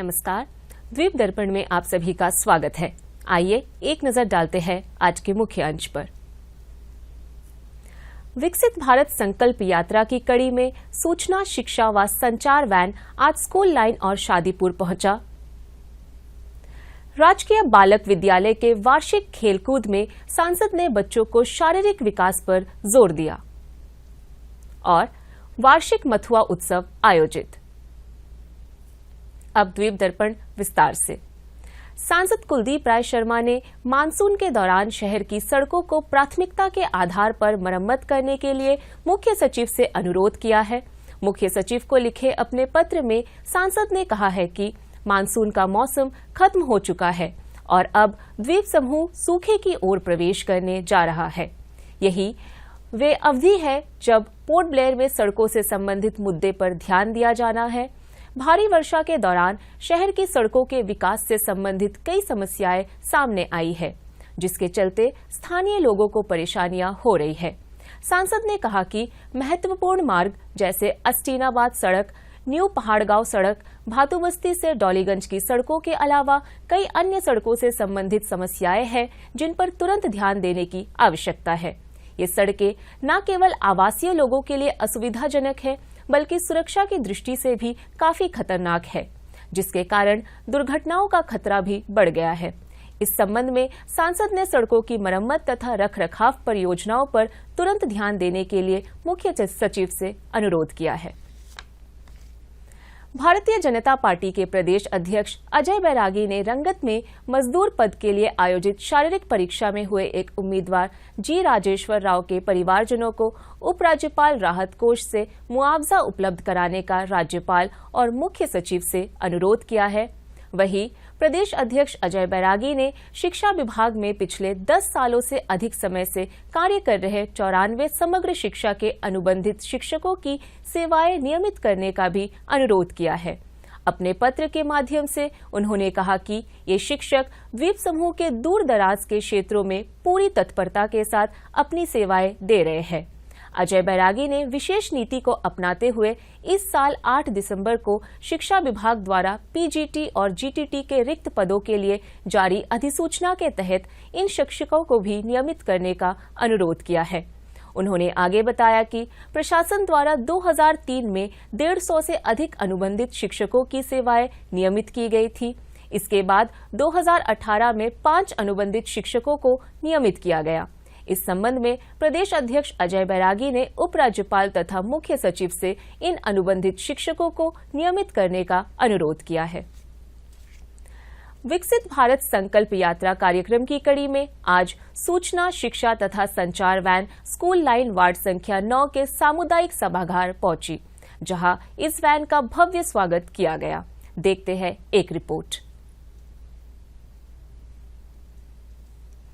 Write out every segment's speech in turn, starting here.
नमस्कार, द्वीप दर्पण में आप सभी का स्वागत है। आइए एक नजर डालते हैं आज के मुख्य अंश पर। विकसित भारत संकल्प यात्रा की कड़ी में सूचना, शिक्षा व संचार वैन आज स्कूल लाइन और शादीपुर पहुंचा। राजकीय बालक विद्यालय के वार्षिक खेलकूद में सांसद ने बच्चों को शारीरिक विकास पर जोर दिया। और वार्षिक मथुआ उत्सव आयोजित। अब द्वीप दर्पण विस्तार से। सांसद कुलदीप राय शर्मा ने मानसून के दौरान शहर की सड़कों को प्राथमिकता के आधार पर मरम्मत करने के लिए मुख्य सचिव से अनुरोध किया है। मुख्य सचिव को लिखे अपने पत्र में सांसद ने कहा है कि मानसून का मौसम खत्म हो चुका है और अब द्वीप समूह सूखे की ओर प्रवेश करने जा रहा है। यही वे अवधि है जब पोर्ट ब्लेयर में सड़कों से संबंधित मुद्दे पर ध्यान दिया जाना है। भारी वर्षा के दौरान शहर की सड़कों के विकास से संबंधित कई समस्याएं सामने आई है, जिसके चलते स्थानीय लोगों को परेशानियां हो रही है। सांसद ने कहा कि महत्वपूर्ण मार्ग जैसे अस्टीनाबाद सड़क, न्यू पहाड़गांव सड़क, भातुबस्ती से डॉलीगंज की सड़कों के अलावा कई अन्य सड़कों से संबंधित समस्याएं हैं जिन पर तुरंत ध्यान देने की आवश्यकता है। ये सड़कें न केवल आवासीय लोगों के लिए असुविधाजनक है, बल्कि सुरक्षा की दृष्टि से भी काफी खतरनाक है, जिसके कारण दुर्घटनाओं का खतरा भी बढ़ गया है। इस संबंध में सांसद ने सड़कों की मरम्मत तथा रखरखाव परियोजनाओं पर तुरंत ध्यान देने के लिए मुख्य सचिव से अनुरोध किया है। भारतीय जनता पार्टी के प्रदेश अध्यक्ष अजय बैरागी ने रंगत में मजदूर पद के लिए आयोजित शारीरिक परीक्षा में हुए एक उम्मीदवार जी राजेश्वर राव के परिवारजनों को उपराज्यपाल राहत कोष से मुआवजा उपलब्ध कराने का राज्यपाल और मुख्य सचिव से अनुरोध किया है। वहीं प्रदेश अध्यक्ष अजय बैरागी ने शिक्षा विभाग में पिछले 10 सालों से अधिक समय से कार्य कर रहे 94 समग्र शिक्षा के अनुबंधित शिक्षकों की सेवाएं नियमित करने का भी अनुरोध किया है। अपने पत्र के माध्यम से उन्होंने कहा कि ये शिक्षक द्वीप समूह के दूर दराज के क्षेत्रों में पूरी तत्परता के साथ अपनी सेवाएं दे रहे हैं। अजय बैरागी ने विशेष नीति को अपनाते हुए इस साल 8 दिसंबर को शिक्षा विभाग द्वारा पीजीटी और जीटीटी के रिक्त पदों के लिए जारी अधिसूचना के तहत इन शिक्षकों को भी नियमित करने का अनुरोध किया है। उन्होंने आगे बताया कि प्रशासन द्वारा 2003 में 150 से अधिक अनुबंधित शिक्षकों की सेवाएं नियमित की गई थी। इसके बाद 2018 में 5 अनुबंधित शिक्षकों को नियमित किया गया। इस संबंध में प्रदेश अध्यक्ष अजय बैरागी ने उपराज्यपाल तथा मुख्य सचिव से इन अनुबंधित शिक्षकों को नियमित करने का अनुरोध किया है। विकसित भारत संकल्प यात्रा कार्यक्रम की कड़ी में आज सूचना, शिक्षा तथा संचार वैन स्कूल लाइन वार्ड संख्या 9 के सामुदायिक सभागार पहुंची, जहां इस वैन का भव्य स्वागत किया गया। देखते हैं एक रिपोर्ट।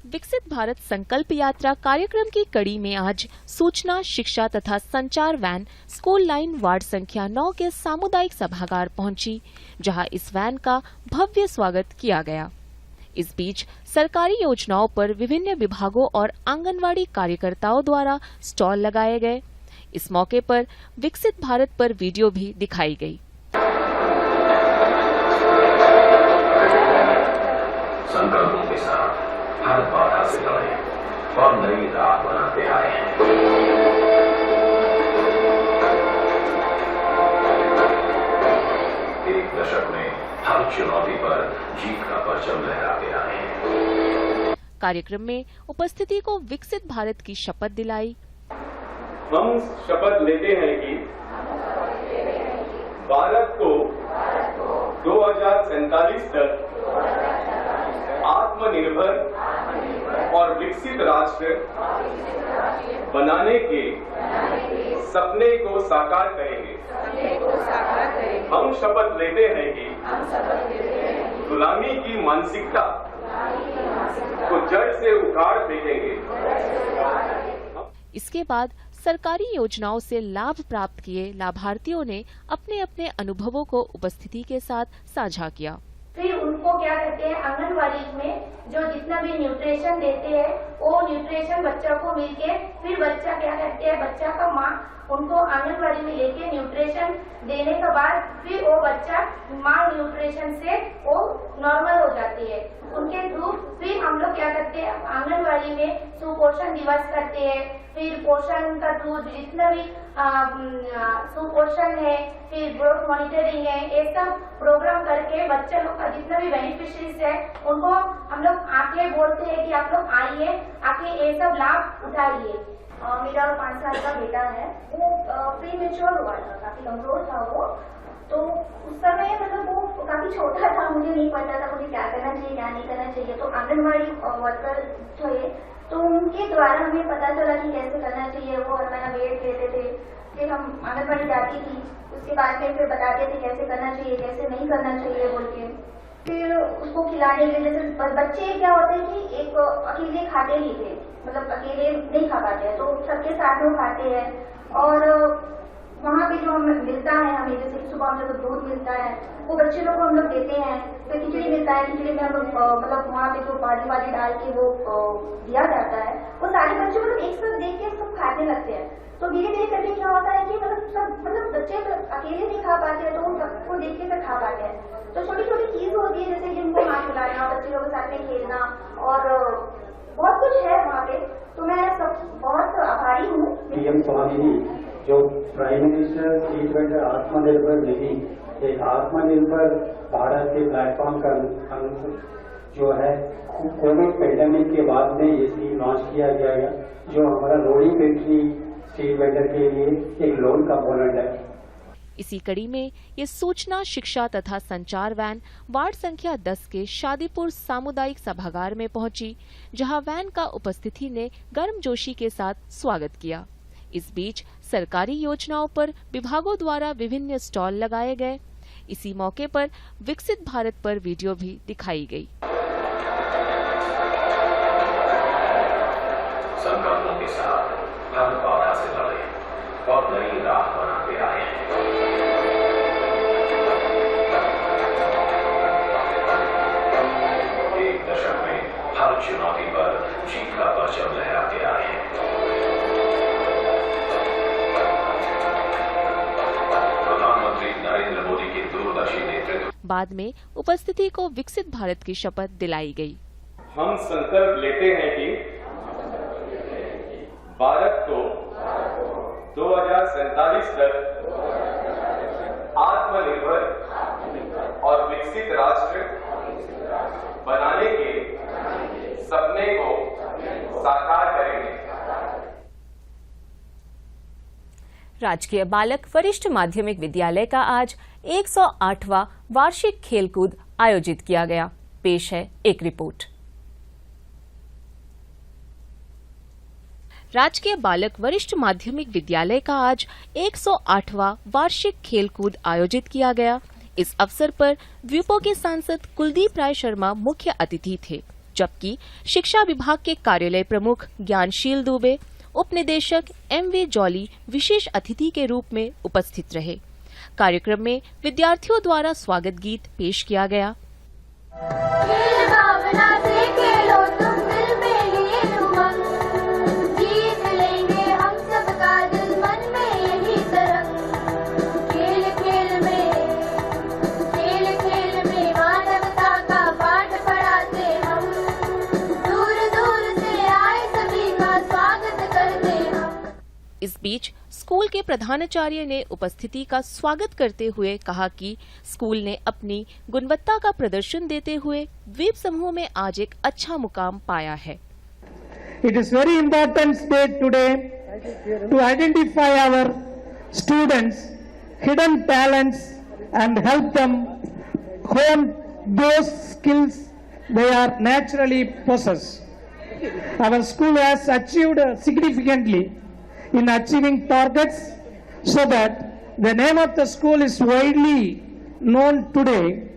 विकसित भारत संकल्प यात्रा कार्यक्रम की कड़ी में आज सूचना, शिक्षा तथा संचार वैन स्कूल लाइन वार्ड संख्या 9 के सामुदायिक सभागार पहुंची, जहां इस वैन का भव्य स्वागत किया गया। इस बीच सरकारी योजनाओं पर विभिन्न विभागों और आंगनवाड़ी कार्यकर्ताओं द्वारा स्टॉल लगाए गए। इस मौके पर विकसित भारत पर वीडियो भी दिखाई गई। संकल्पों के साथ हर बाधा से लड़े और नई राह बनाते आए हैं। एक दशक में हर चुनौती पर जीत का परचम लहराते आए हैं। कार्यक्रम में उपस्थिति को विकसित भारत की शपथ दिलाई। हम शपथ लेते हैं कि भारत को 2047 तक आत्मनिर्भर और विकसित राष्ट्र बनाने के सपने को साकार करेंगे। हम शपथ लेते हैं कि गुलामी की मानसिकता को जड़ से उखाड़ फेंकेंगे। इसके बाद सरकारी योजनाओं से लाभ प्राप्त किए लाभार्थियों ने अपने अपने अनुभवों को उपस्थिति के साथ साझा किया। फिर उनको क्या कहते हैं, आंगनवाड़ी में जो जितना भी न्यूट्रिशन देते हैं वो न्यूट्रिशन बच्चों को मिलके फिर बच्चा क्या कहते हैं, बच्चा का माँ उनको आंगनवाड़ी में लेके न्यूट्रिशन देने के बाद फिर वो बच्चा माँ न्यूट्रिशन से वो नॉर्मल हो जाती है। उनके थ्रू फिर हम लोग क्या करते हैं, आंगनवाड़ी में सुपोषण दिवस करते हैं, फिर पोषण का थ्रू जितना भी सुपोषण है, फिर ग्रोथ मॉनिटरिंग है, ये सब प्रोग्राम करके बच्चे लोग का जितना भी बेनिफिशरीज है उनको हम लोग आके बोलते हैं कि आप लोग आइए, आके ये सब लाभ उठाइए। मेरा 5 साल का बेटा है, वो प्री मेच्योर हुआ था, काफी कमजोर था वो, तो उस समय मतलब वो काफी छोटा था, मुझे नहीं पता था मुझे क्या करना चाहिए क्या नहीं करना चाहिए। तो आंगनबाड़ी वर्कर थे तो उनके द्वारा हमें पता चला कि कैसे करना चाहिए। वो हर महीना वेट लेते थे, फिर हम आंगनबाड़ी जाती थी, उसके बाद में फिर बताते थे कैसे करना चाहिए कैसे नहीं करना चाहिए बोल के। फिर उसको खिलाने के लिए, जैसे बच्चे क्या होते हैं कि एक अकेले खाते नहीं थे, मतलब अकेले नहीं खा पाते हैं, तो सबके साथ में खाते हैं। और वहाँ पे जो हमें मिलता है, हमें जैसे सुबह हम लोग दूध मिलता है वो बच्चे लोग को हम लोग देते हैं, फिर खिचड़ी मिलता है, खिचड़ी में हम लोग मतलब वहाँ पे जो भाजी डाल के वो दिया जाता है, वो सारे बच्चे मतलब एक साथ देख के सब खाने लगते हैं। तो धीरे धीरे करके क्या होता है कि मतलब बच्चे अकेले नहीं खा पाते हैं, तो वो सबको देख के फिर खा पाते हैं। तो छोटी छोटी चीज होती है जैसे कि उनको हाथ खिलाना, बच्चे लोगों के साथ में खेलना, और बहुत कुछ है वहाँ पे। तो मैं सब बहुत आभारी हूँ। पीएम स्वामी जो prime minister street vendor Atmanirbhar Nidhi, एक आत्मनिर्भर भारत के प्लेटफॉर्म का जो है कोविड पेंडेमिक के बाद में ये स्कीम लॉन्च किया गया है, जो हमारा रोड़ी पेट्री स्ट्रीट वेंडर के लिए एक लोन कंपोनेंट है। इसी कड़ी में ये सूचना, शिक्षा तथा संचार वैन वार्ड संख्या 10 के शादीपुर सामुदायिक सभागार में पहुंची, जहां वैन का उपस्थिति ने गर्मजोशी के साथ स्वागत किया। इस बीच सरकारी योजनाओं पर विभागों द्वारा विभिन्न स्टॉल लगाए गए। इसी मौके पर विकसित भारत पर वीडियो भी दिखाई गई। संकल्पों के साथ हर बाधा से लड़े और नई राह बनाते आए हैं। एक दशक में हर चुनौती पर जीत का परचम लहराते आए हैं। प्रधानमंत्री नरेंद्र मोदी के दूरदर्शी नेतृत्व बाद में उपस्थिति को विकसित भारत की शपथ दिलाई गई। हम संकल्प लेते हैं कि भारत को 2047 तक आत्मनिर्भर और विकसित राष्ट्र बनाने के सपने को साकार करेंगे। राजकीय बालक वरिष्ठ माध्यमिक विद्यालय का आज 108वां वार्षिक खेलकूद आयोजित किया गया। पेश है एक रिपोर्ट। राजकीय बालक वरिष्ठ माध्यमिक विद्यालय का आज 108वां वार्षिक खेलकूद आयोजित किया गया। इस अवसर पर द्वीपों के सांसद कुलदीप राय शर्मा मुख्य अतिथि थे, जबकि शिक्षा विभाग के कार्यालय प्रमुख ज्ञानशील दुबे, उप निदेशक MV जॉली विशेष अतिथि के रूप में उपस्थित रहे। कार्यक्रम में विद्यार्थियों द्वारा स्वागत गीत पेश किया गया। इस बीच स्कूल के प्रधानाचार्य ने उपस्थिति का स्वागत करते हुए कहा कि स्कूल ने अपनी गुणवत्ता का प्रदर्शन देते हुए द्वीप समूह में आज एक अच्छा मुकाम पाया है। It is very important state today to identify our students' hidden talents and help them hone those skills they are naturally possess. Our school has achieved significantly in achieving targets so that the name of the school is widely known today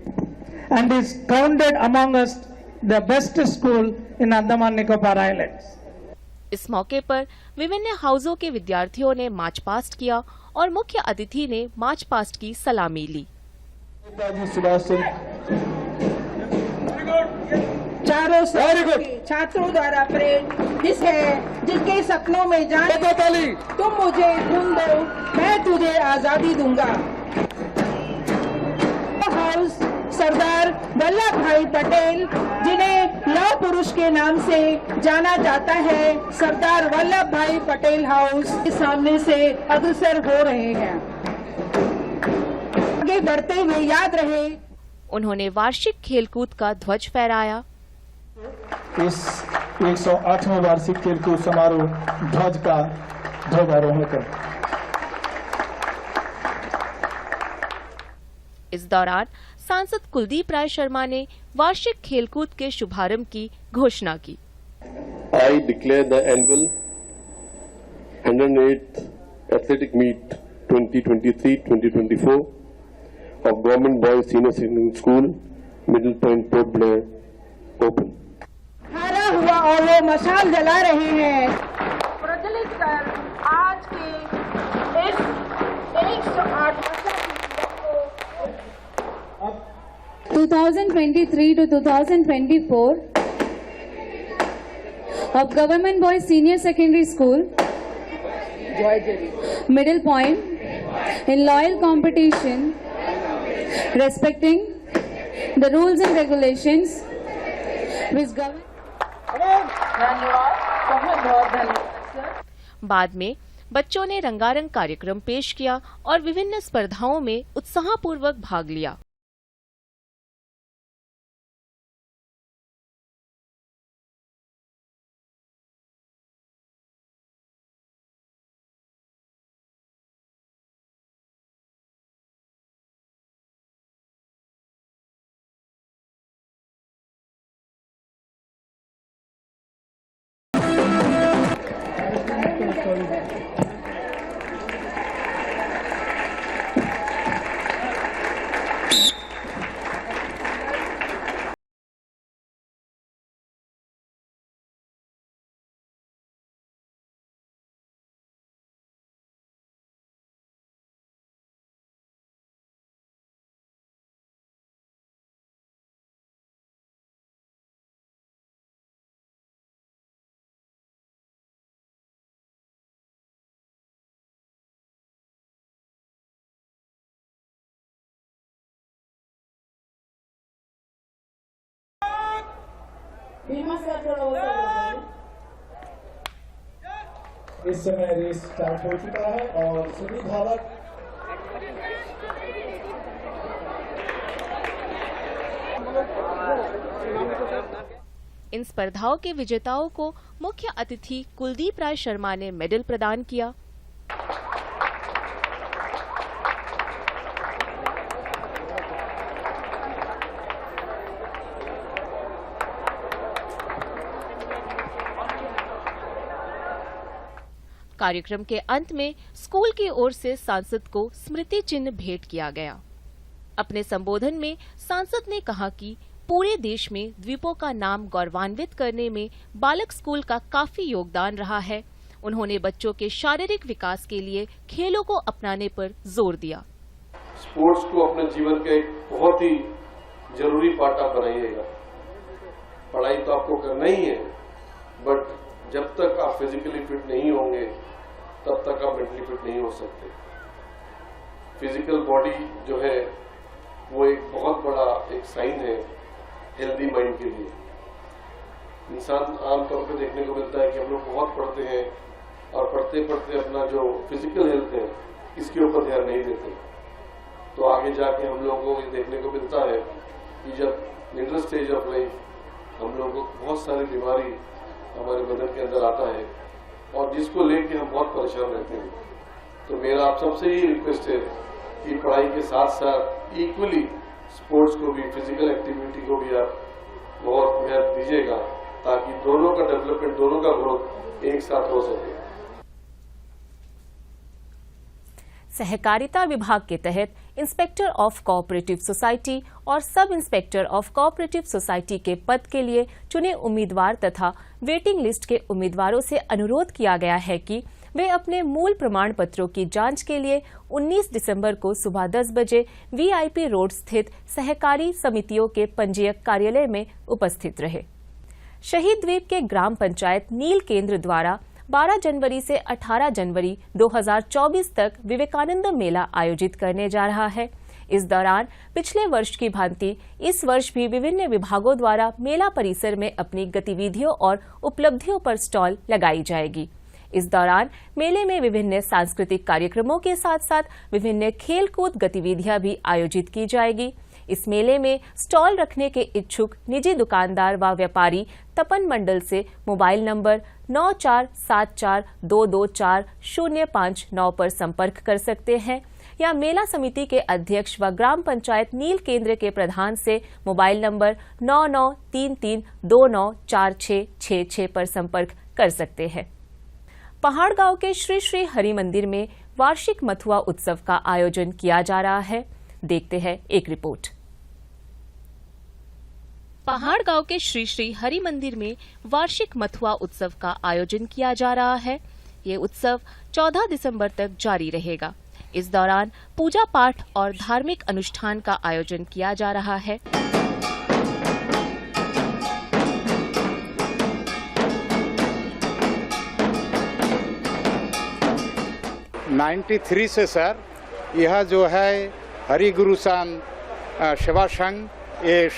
and is counted among us the best school in Andaman Nicobar Islands. इस मौके पर विभिन्न हाउसों के विद्यार्थियों ने march past किया और मुख्य अतिथि ने मार्च पास्ट की सलामी ली। नेताजी सुभाष चंद्र छात्रों द्वारा प्रेरित जिस है जिसके सपनों में जान तुम मुझे खून दो मैं तुझे आजादी दूंगा। हाउस सरदार वल्लभ भाई पटेल जिन्हें लौह पुरुष के नाम से जाना जाता है, सरदार वल्लभ भाई पटेल हाउस के सामने से अग्रसर हो रहे हैं। आगे बढ़ते हुए याद रहे उन्होंने वार्षिक खेलकूद का ध्वज फहराया। इस 108वें वार्षिक खेलकूद समारोह ध्वज का ध्वजारोहण कर। इस दौरान सांसद कुलदीप राय शर्मा ने वार्षिक खेलकूद के शुभारंभ की घोषणा की। I declare the annual 108th Athletic Meet 2023-2024 of Government Boys Senior Secondary School, Middle Point, Port Blair, open. हारा हुआ और वो मशाल जला रहे हैं प्रज्वलित कर आज के इस 108 2023 to 2024 of Government Boys Senior Secondary School, Middle Point, in loyal competition, respecting the rules and regulations, which govern. धन्यवाद, बहुत बहुत धन्यवाद। बाद में बच्चों ने रंगारंग कार्यक्रम पेश किया और विभिन्न स्पर्धाओं में उत्साहपूर्वक भाग लिया। इस समय रेस स्टार्ट हो चुका है और सभी धावक इन स्पर्धाओं के विजेताओं को मुख्य अतिथि कुलदीप राय शर्मा ने मेडल प्रदान किया। कार्यक्रम के अंत में स्कूल की ओर से सांसद को स्मृति चिन्ह भेंट किया गया। अपने संबोधन में सांसद ने कहा कि पूरे देश में द्वीपों का नाम गौरवान्वित करने में बालक स्कूल का काफी योगदान रहा है। उन्होंने बच्चों के शारीरिक विकास के लिए खेलों को अपनाने पर जोर दिया। स्पोर्ट्स को अपने जीवन का एक बहुत ही जरूरी पार्ट आप बनाइएगा। पढ़ाई तो आपको करना ही है, बट जब तक आप फिजिकली फिट नहीं होंगे तब तक आप मेंटली फिट नहीं हो सकते। फिजिकल बॉडी जो है वो एक बहुत बड़ा एक साइन है हेल्दी माइंड के लिए। इंसान आमतौर पर देखने को मिलता है कि हम लोग बहुत पढ़ते हैं और पढ़ते पढ़ते अपना जो फिजिकल हेल्थ है इसके ऊपर ध्यान नहीं देते। तो आगे जाके हम लोगों को ये देखने को मिलता है कि जब मिडिल स्टेज ऑफ लाइफ हम लोगों को बहुत सारी बीमारी हमारे बदन के अंदर आता है और जिसको लेके हम बहुत परेशान रहते हैं। तो मेरा आप सबसे ही रिक्वेस्ट है कि पढ़ाई के साथ साथ इक्वली स्पोर्ट्स को भी, फिजिकल एक्टिविटी को भी आप बहुत महत्व दीजिएगा ताकि दोनों का डेवलपमेंट, दोनों का ग्रोथ एक साथ हो सके। सहकारिता विभाग के तहत इंस्पेक्टर ऑफ कोऑपरेटिव सोसाइटी और sub inspector of cooperative society के पद के लिए चुने उम्मीदवार तथा वेटिंग लिस्ट के उम्मीदवारों से अनुरोध किया गया है कि वे अपने मूल प्रमाण पत्रों की जांच के लिए 19 दिसंबर को सुबह 10 बजे वीआईपी रोड स्थित सहकारी समितियों के पंजीयक कार्यालय में उपस्थित रहे। शहीद द्वीप के ग्राम पंचायत नील केंद्र द्वारा 12 जनवरी से 18 जनवरी 2024 तक विवेकानंद मेला आयोजित करने जा रहा है। इस दौरान पिछले वर्ष की भांति इस वर्ष भी विभिन्न विभागों द्वारा मेला परिसर में अपनी गतिविधियों और उपलब्धियों पर स्टॉल लगाई जाएगी। इस दौरान मेले में विभिन्न सांस्कृतिक कार्यक्रमों के साथ साथ विभिन्न खेलकूद गतिविधियां भी आयोजित की जाएगी। इस मेले में स्टॉल रखने के इच्छुक निजी दुकानदार व व्यापारी तपन मंडल से मोबाइल नंबर 9474224059 पर संपर्क कर सकते हैं या मेला समिति के अध्यक्ष व ग्राम पंचायत नील केंद्र के प्रधान से मोबाइल नंबर 9933294666 पर संपर्क कर सकते हैं। पहाड़ गांव के श्री श्री हरि मंदिर में वार्षिक मथुआ उत्सव का आयोजन किया जा रहा है। देखते हैं एक रिपोर्ट। पहाड़ गांव के श्री श्री हरि मंदिर में वार्षिक मथुआ उत्सव का आयोजन किया जा रहा है। ये उत्सव 14 दिसंबर तक जारी रहेगा। इस दौरान पूजा पाठ और धार्मिक अनुष्ठान का आयोजन किया जा रहा है। 93 से सर यह जो है हरि गुरु सान सेवा संघ ये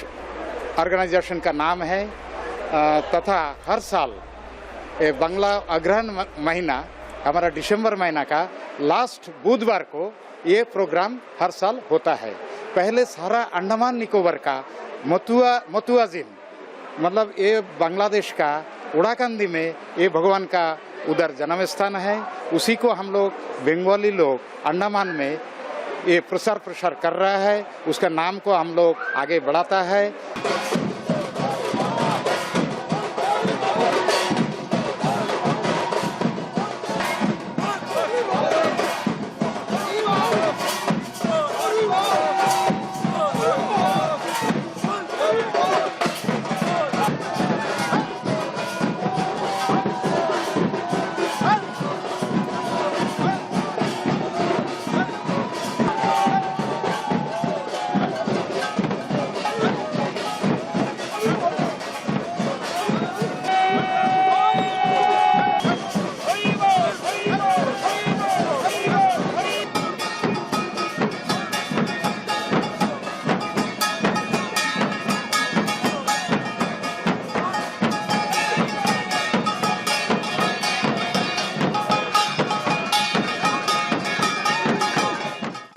ऑर्गेनाइजेशन का नाम है तथा हर साल बांग्ला अग्रहण महीना हमारा दिसंबर महीना का लास्ट बुधवार को ये प्रोग्राम हर साल होता है। पहले सारा अंडमान निकोबार का मथुआ जिन मतलब ये बांग्लादेश का उड़ाकंदी में ये भगवान का उधर जन्म स्थान है। उसी को हम लोग बंगाली लोग अंडमान में ये प्रसार कर रहा है। उसका नाम को हम लोग आगे बढ़ाता है।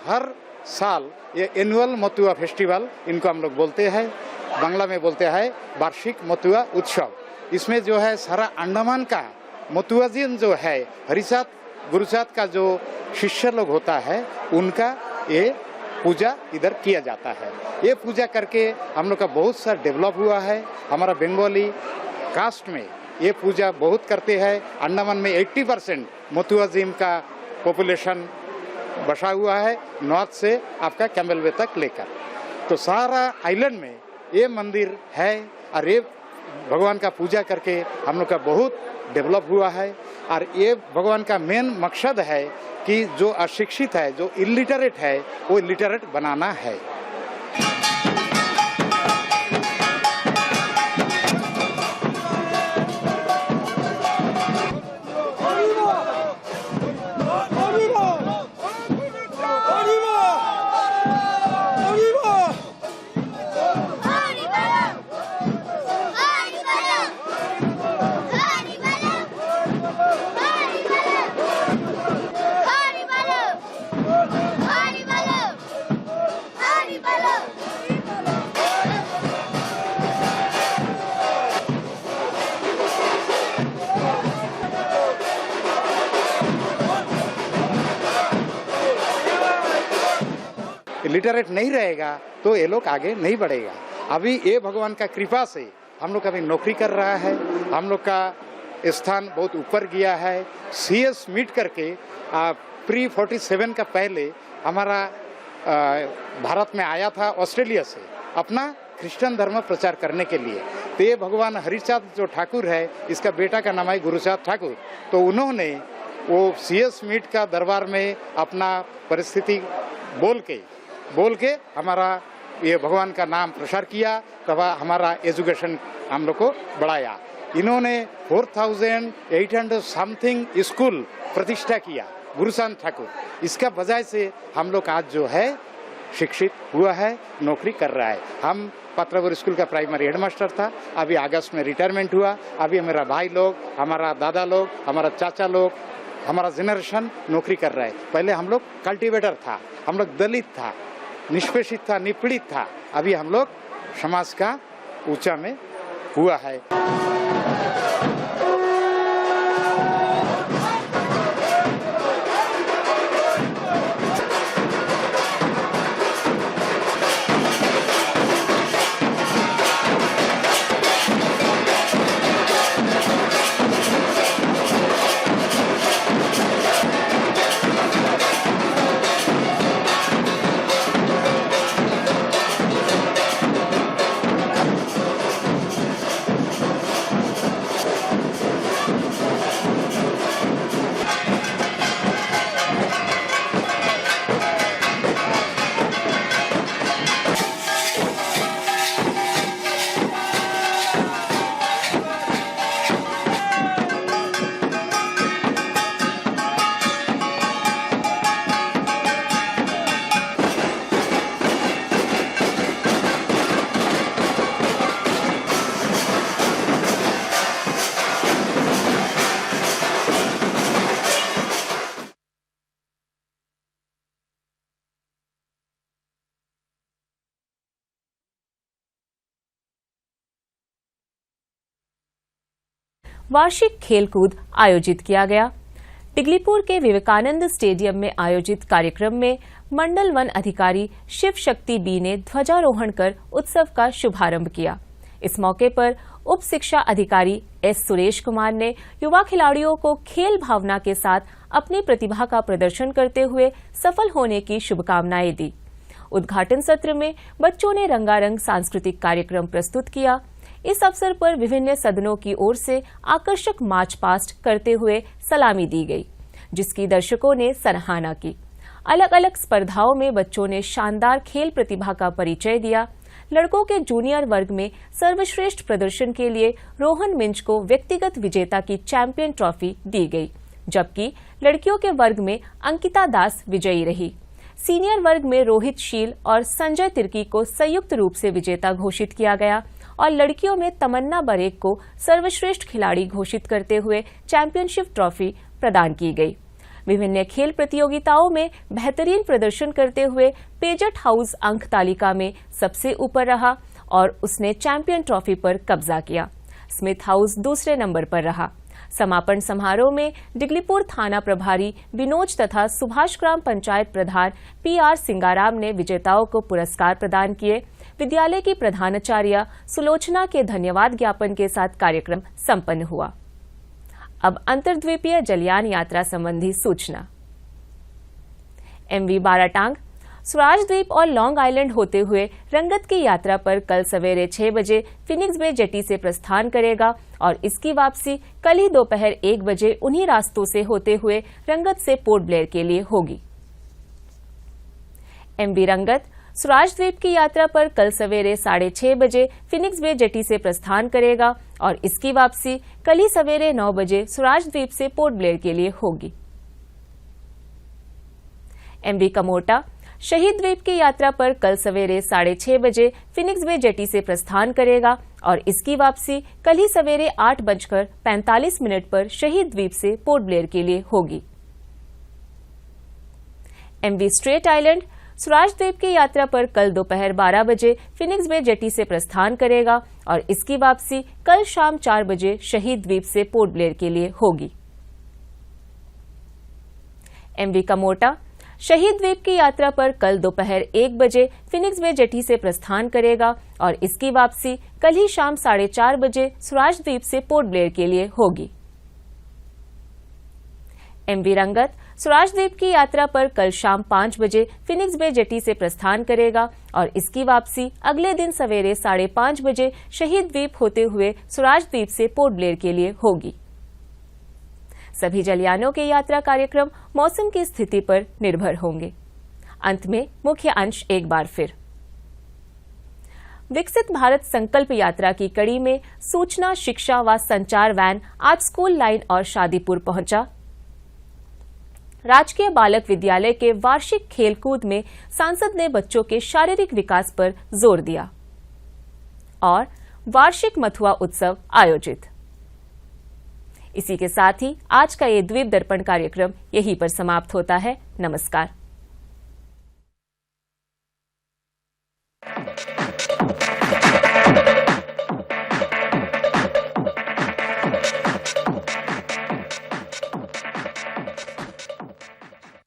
हर साल ये एनुअल मथुआ फेस्टिवल इनको हम लोग बोलते हैं, बांग्ला में बोलते हैं वार्षिक मथुआ उत्सव। इसमें जो है सारा अंडमान का मथुआजीन जो है हरिसात गुरुसात का जो शिष्य लोग होता है उनका ये पूजा इधर किया जाता है। ये पूजा करके हम लोग का बहुत सा डेवलप हुआ है। हमारा बंगाली कास्ट में ये पूजा बहुत करते हैं। अंडमान में 80% मथुआजीन का पॉपुलेशन बसा हुआ है, नॉर्थ से आपका कैमल वे तक लेकर। तो सारा आइलैंड में ये मंदिर है और ये भगवान का पूजा करके हम लोग का बहुत डेवलप हुआ है। और ये भगवान का मेन मकसद है कि जो अशिक्षित है, जो इलिटरेट है, वो लिटरेट बनाना है। लिटरेट नहीं रहेगा तो ये लोग आगे नहीं बढ़ेगा। अभी ये भगवान का कृपा से हम लोग अभी नौकरी कर रहा है, हम लोग का स्थान बहुत ऊपर गया है। CS मीट करके प्री 47 का पहले हमारा भारत में आया था ऑस्ट्रेलिया से अपना क्रिश्चियन धर्म प्रचार करने के लिए। तो ये भगवान हरिचांद जो ठाकुर है, इसका बेटा का नाम है गुरुचांद ठाकुर। तो उन्होंने वो CS मीट का दरबार में अपना परिस्थिति बोल के हमारा ये भगवान का नाम प्रसार किया, तब हमारा एजुकेशन हम लोग को बढ़ाया। इन्होंने 4800 समथिंग स्कूल प्रतिष्ठा किया, गुरुशान ठाकुर। इसका वजह से हम लोग आज जो है शिक्षित हुआ है, नौकरी कर रहा है। हम पत्रापुर स्कूल का प्राइमरी हेडमास्टर था, अभी अगस्त में रिटायरमेंट हुआ। अभी मेरा भाई लोग, हमारा दादा लोग, हमारा चाचा लोग, हमारा जनरेशन नौकरी कर रहा है। पहले हम लोग कल्टीवेटर था, हम लोग दलित था, निष्पेषित था, निपीड़ित था। अभी हम लोग समाज का ऊंचा में हुआ है। वार्षिक खेलकूद आयोजित किया गया। टिगलीपुर के विवेकानंद स्टेडियम में आयोजित कार्यक्रम में मंडल वन अधिकारी शिव शक्ति बी ने ध्वजारोहण कर उत्सव का शुभारंभ किया। इस मौके पर उप शिक्षा अधिकारी एस सुरेश कुमार ने युवा खिलाड़ियों को खेल भावना के साथ अपनी प्रतिभा का प्रदर्शन करते हुए सफल होने की शुभकामनाएं दी। उद्घाटन सत्र में बच्चों ने रंगारंग सांस्कृतिक कार्यक्रम प्रस्तुत किया। इस अवसर पर विभिन्न सदनों की ओर से आकर्षक मार्च पास्ट करते हुए सलामी दी गई, जिसकी दर्शकों ने सराहना की। अलग अलग स्पर्धाओं में बच्चों ने शानदार खेल प्रतिभा का परिचय दिया। लड़कों के जूनियर वर्ग में सर्वश्रेष्ठ प्रदर्शन के लिए रोहन मिंज को व्यक्तिगत विजेता की चैंपियन ट्रॉफी दी गई, जबकि लड़कियों के वर्ग में अंकिता दास विजयी रही। सीनियर वर्ग में रोहित शील और संजय तिर्की को संयुक्त रूप से विजेता घोषित किया गया और लड़कियों में तमन्ना बरेक को सर्वश्रेष्ठ खिलाड़ी घोषित करते हुए चैंपियनशिप ट्रॉफी प्रदान की गई। विभिन्न खेल प्रतियोगिताओं में बेहतरीन प्रदर्शन करते हुए पेजट हाउस अंक तालिका में सबसे ऊपर रहा और उसने चैंपियन ट्रॉफी पर कब्जा किया। स्मिथ हाउस दूसरे नंबर पर रहा। समापन समारोह में डिगलीपुर थाना प्रभारी विनोज तथा सुभाष ग्राम पंचायत प्रधान PR सिंगाराम ने विजेताओं को पुरस्कार प्रदान किए। विद्यालय की प्रधानाचार्य सुलोचना के धन्यवाद ज्ञापन के साथ कार्यक्रम संपन्न हुआ। अब अंतर्द्वीपीय जलयान यात्रा संबंधी सूचना। MV बाराटांग स्वराज द्वीप और लॉन्ग आइलैंड होते हुए रंगत की यात्रा पर कल सवेरे 6 बजे फिनिक्स बे जेटी से प्रस्थान करेगा और इसकी वापसी कल ही दोपहर 1 बजे उन्हीं रास्तों से होते हुए रंगत से पोर्ट ब्लेयर के लिए होगी। MV रंगत स्वराज द्वीप की यात्रा पर कल सवेरे 6:30 बजे फिनिक्स बे जेटी से प्रस्थान करेगा और इसकी वापसी कल ही सवेरे 9 बजे स्वराज द्वीप से पोर्ट ब्लेयर के लिए होगी। MV कमोटा शहीद द्वीप की यात्रा पर कल सवेरे 6:30 बजे फिनिक्स बे जेटी से प्रस्थान करेगा और इसकी वापसी कल ही सवेरे 8:45 पर शहीद द्वीप से पोर्ट ब्लेयर के लिए होगी। MV स्ट्रेट आइलैंड स्वराज द्वीप की यात्रा पर कल दोपहर 12 बजे फिनिक्स बे जेटी से प्रस्थान करेगा और इसकी वापसी कल शाम 4 बजे शहीद द्वीप से पोर्ट ब्लेयर के लिए होगी। MV कमोटा शहीद द्वीप की यात्रा पर कल दोपहर 1 बजे फिनिक्स बे जेटी से प्रस्थान करेगा और इसकी वापसी कल ही शाम 4:30 बजे स्वराज द्वीप से पोर्ट ब्लेयर के लिए होगी। MV रंगत स्वराज द्वीप की यात्रा पर कल शाम 5 बजे फिनिक्स बे जेटी से प्रस्थान करेगा और इसकी वापसी अगले दिन सवेरे 5:30 बजे शहीद द्वीप होते हुए स्वराज द्वीप से पोर्ट ब्लेयर के लिए होगी। सभी जलयानों के यात्रा कार्यक्रम मौसम की स्थिति पर निर्भर होंगे। अंत में मुख्य अंश एक बार फिर। विकसित भारत संकल्प यात्रा की कड़ी में सूचना, शिक्षा व संचार वैन आज स्कूल लाइन और शादीपुर पहुंचा। राजकीय बालक विद्यालय के वार्षिक खेलकूद में सांसद ने बच्चों के शारीरिक विकास पर जोर दिया और वार्षिक मथुआ उत्सव आयोजित। इसी के साथ ही आज का ये द्वीप दर्पण कार्यक्रम यहीं पर समाप्त होता है। नमस्कार।